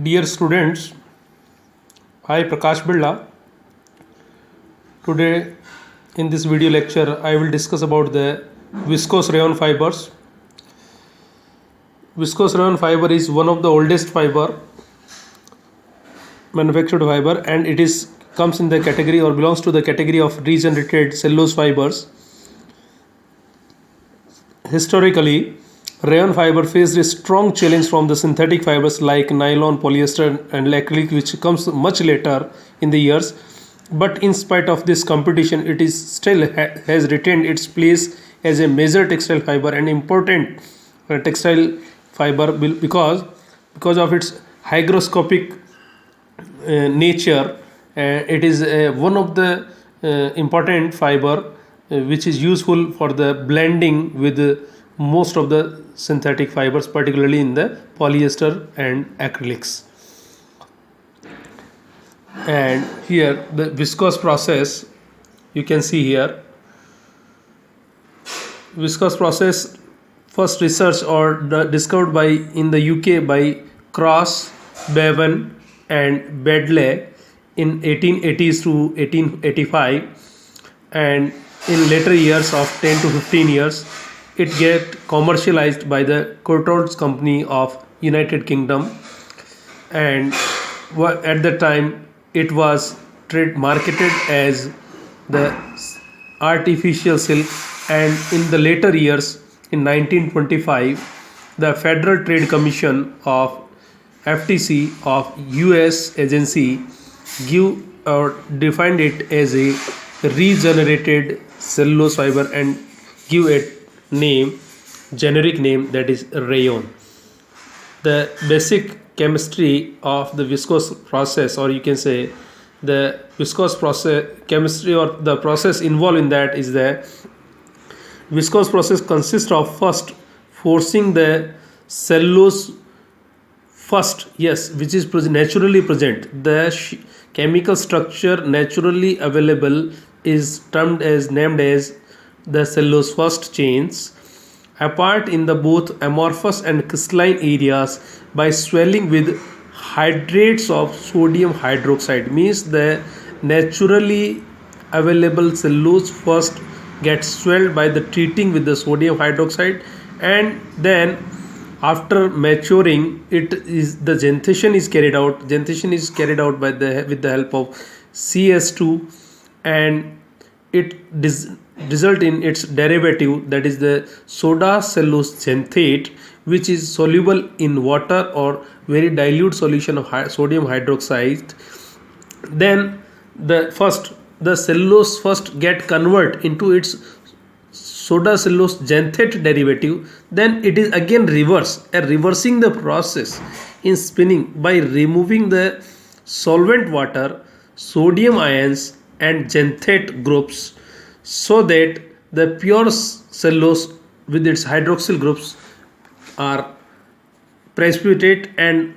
Dear students, I Prakash Birla. Today in this video lecture I will discuss about the viscose rayon fibers. Viscose rayon fiber is one of the oldest manufactured fiber, and it is comes in the category or belongs to the category of regenerated cellulose fibers. Historically, rayon fiber faced a strong challenge from the synthetic fibers like nylon, polyester and acrylic, which comes much later in the years. But in spite of this competition, it is still has retained its place as a major textile fiber and important textile fiber because of its hygroscopic nature. It is one of the important fiber which is useful for the blending with most of the synthetic fibers, particularly in the polyester and acrylics. And here the viscose process, you can see here. Viscose process first researched or discovered by in the UK by Cross, Bevan and Bedley in 1880s to 1885, and in later years of 10 to 15 years it get commercialized by the Courtaulds company of United Kingdom, and at the time it was marketed as the artificial silk. And in the later years, in 1925, the Federal Trade Commission of FTC of US agency defined it as a regenerated cellulose fiber and give it generic name, that is rayon. The basic chemistry of the viscose process, or you can say the viscose process chemistry, or the process involved in that, is the viscose process consists of first forcing the cellulose which is naturally present. The chemical structure naturally available is named as the cellulose first chains apart in the both amorphous and crystalline areas by swelling with hydrates of sodium hydroxide. Means the naturally available cellulose first gets swelled by the treating with the sodium hydroxide, and then after maturing the xanthation is carried out. Xanthation is carried out with the help of CS2, and it result in its derivative, that is the soda cellulose xanthate, which is soluble in water or very dilute solution of sodium hydroxide. Then the cellulose first get convert into its soda cellulose xanthate derivative. Then it is again reversing the process in spinning by removing the solvent water, sodium ions and xanthate groups, so that the pure cellulose with its hydroxyl groups are precipitate, and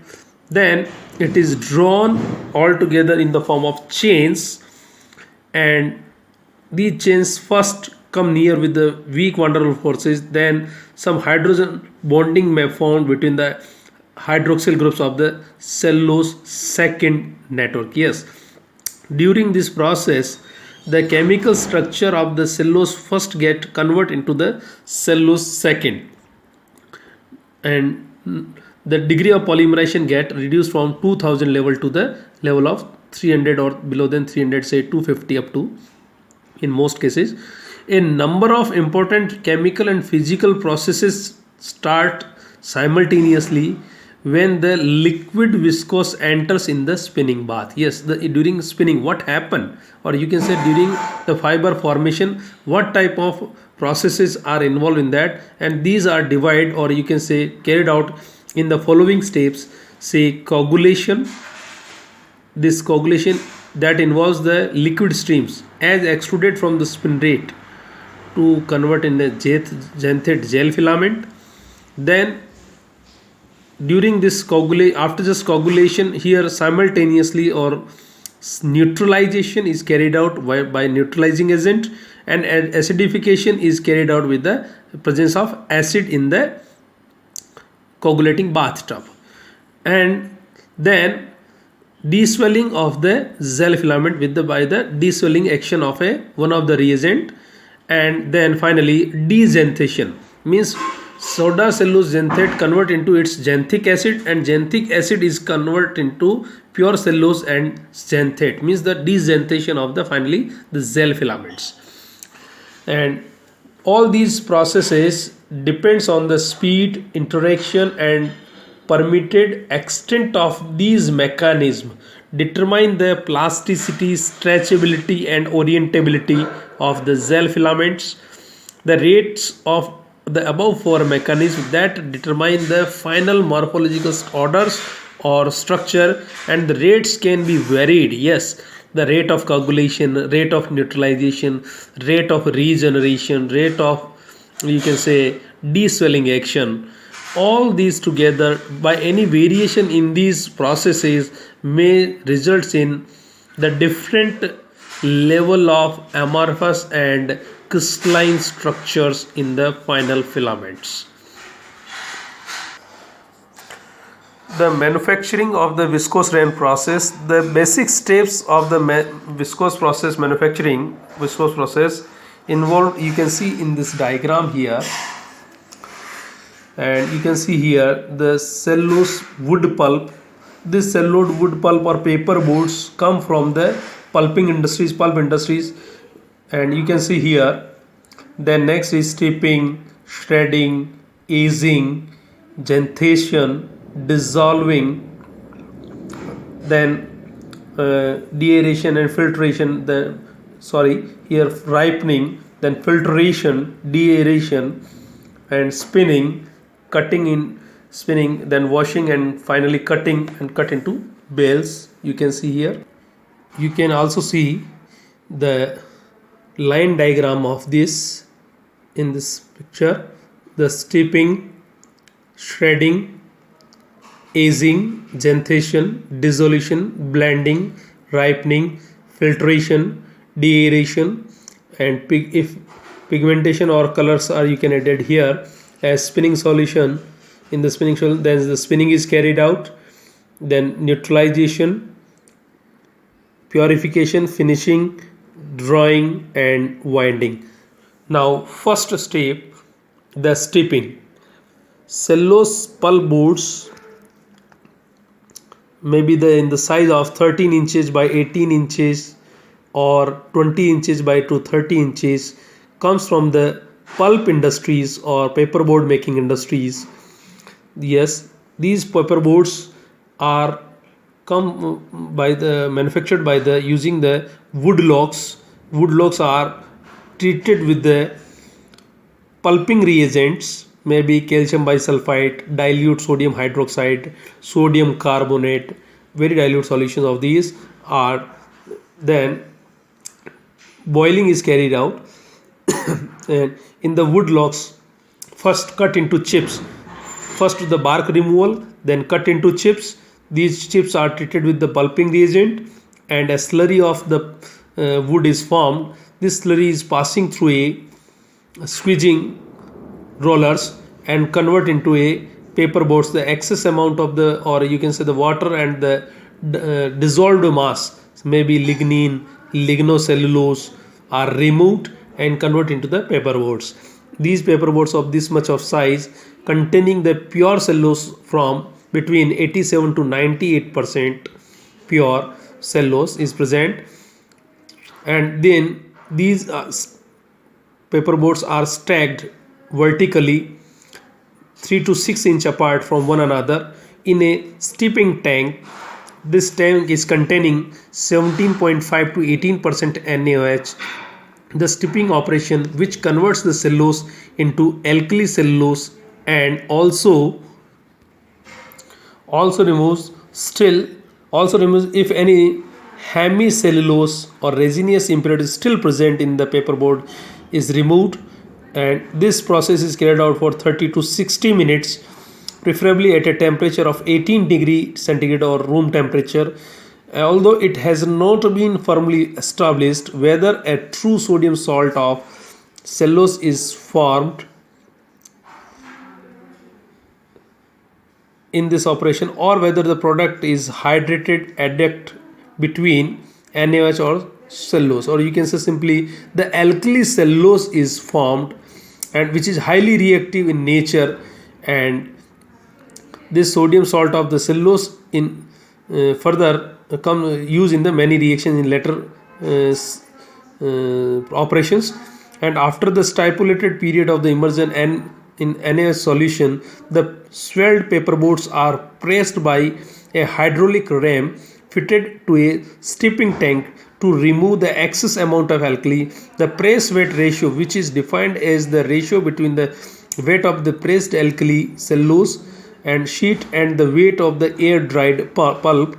then it is drawn all together in the form of chains, and these chains first come near with the weak van der Waals forces. Then some hydrogen bonding may found between the hydroxyl groups of the cellulose second network. Yes, during this process the chemical structure of the cellulose first get convert into the cellulose second, and the degree of polymerization get reduced from 2000 level to the level of 300 or below than 300, say 250 up to, in most cases. A number of important chemical and physical processes start simultaneously when the liquid viscose enters in the spinning bath. Yes, during spinning what happened, or you can say during the fiber formation, what type of processes are involved in that, and these are divided, or you can say carried out in the following steps. Say coagulation. This coagulation that involves the liquid streams as extruded from the spinrate to convert in the xanthate gel filament. Then during this after this coagulation, here simultaneously or neutralization is carried out by neutralizing agent, and acidification is carried out with the presence of acid in the coagulating bathtub. And Then deswelling of the gel filament with the by the deswelling action of a one of the reagent. And then finally dexanthation means soda cellulose xanthate convert into its xanthic acid, and xanthic acid is convert into pure cellulose and xanthate means the dexanthation of the finally the gel filaments. And all these processes depends on the speed, interaction and permitted extent of these mechanisms determine the plasticity, stretchability and orientability of the gel filaments. The rates of the above four mechanisms that determine the final morphological orders or structure, and the rates can be varied. Yes, the rate of coagulation, rate of neutralization, rate of regeneration, rate of, you can say, deswelling action, all these together by any variation in these processes may result in the different level of amorphous and crystalline structures in the final filaments. The manufacturing of the viscose rayon process, the basic steps of the viscose process manufacturing, viscose process involved, you can see in this diagram here, and you can see here the cellulose wood pulp. This cellulose wood pulp or paper boards come from the pulp industries, and you can see here. Then next is stripping, shredding, aging, xanthation, dissolving, then deaeration and filtration, here ripening, then filtration, deaeration and spinning, spinning, then washing and finally cutting and cut into bales. You can see here. You can also see the line diagram of this in this picture. The stripping, shredding, aging, xanthation, dissolution, blending, ripening, filtration, deaeration, and if pigmentation or colors are, you can add here as spinning solution. In the spinning solution, then the spinning is carried out, then neutralization, purification, finishing, drawing and winding. Now first step, the stripping. Cellulose pulp boards maybe in the size of 13 inches by 18 inches or 20 inches by 30 inches comes from the pulp industries or paperboard making industries. Yes, these paperboards are manufactured by the using the wood logs. Wood logs are treated with the pulping reagents, maybe calcium bisulfite, dilute sodium hydroxide, sodium carbonate, very dilute solutions of these are. Then boiling is carried out and in the wood logs first cut into chips. First the bark removal, then cut into chips. These chips are treated with the pulping reagent and a slurry of the wood is formed. This slurry is passing through a squeezing rollers and convert into a paper boards. The excess amount of the, or you can say the water and the dissolved mass, maybe lignin, lignocellulose, are removed and convert into the paper boards. These paper boards of this much of size containing the pure cellulose from between 87 to 98% pure cellulose is present, and then these paper boards are stacked vertically 3 to 6 inch apart from one another in a steeping tank. This tank is containing 17.5 to 18% NaOH. The steeping operation, which converts the cellulose into alkali cellulose and also removes if any hemicellulose or resinous impurity is still present in the paperboard is removed, and this process is carried out for 30 to 60 minutes, preferably at a temperature of 18 degree centigrade or room temperature. Although it has not been firmly established whether a true sodium salt of cellulose is formed, in this operation, or whether the product is hydrated adduct between NaOH or cellulose, or you can say simply the alkali cellulose is formed, and which is highly reactive in nature, and this sodium salt of the cellulose in further come use in the many reactions in later operations. And after the stipulated period of the immersion and in NaOH solution, the swelled paperboards are pressed by a hydraulic ram fitted to a steeping tank to remove the excess amount of alkali. The press weight ratio, which is defined as the ratio between the weight of the pressed alkali cellulose and sheet and the weight of the air dried pulp,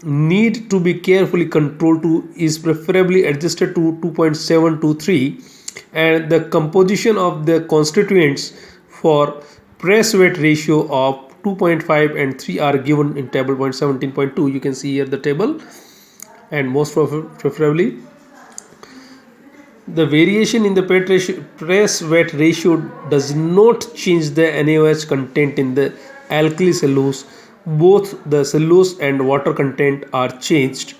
need to be carefully controlled to is preferably adjusted to 2.723, and the composition of the constituents for press weight ratio of 2.5 and 3 are given in table point 17.2. You can see here the table, and most preferably the variation in the press weight ratio does not change the NaOH content in the alkali cellulose. Both the cellulose and water content are changed.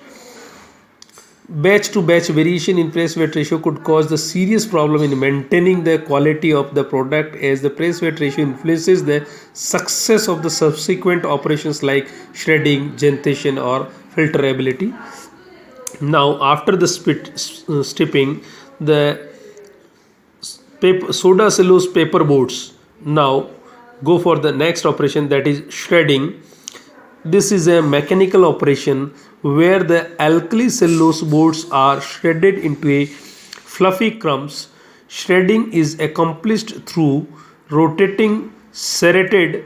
Batch to batch variation in press weight ratio could cause the serious problem in maintaining the quality of the product, as the press weight ratio influences the success of the subsequent operations like shredding, gentation or filterability. Now after the stripping, the soda cellulose paper boards now go for the next operation, that is shredding. This is a mechanical operation where the alkali cellulose boards are shredded into a fluffy crumbs. Shredding is accomplished through rotating serrated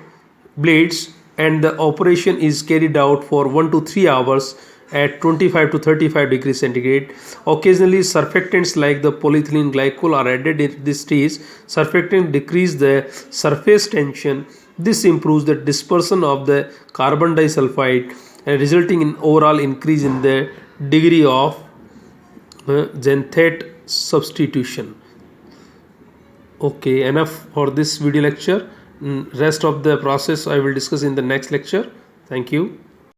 blades, and the operation is carried out for 1 to 3 hours at 25 to 35 degrees centigrade. Occasionally surfactants like the polyethylene glycol are added in this stage. Surfactant decrease the surface tension. This improves the dispersion of the carbon disulfide, resulting in overall increase in the degree of xanthate substitution. Okay, enough for this video lecture. Rest of the process I will discuss in the next lecture. Thank you.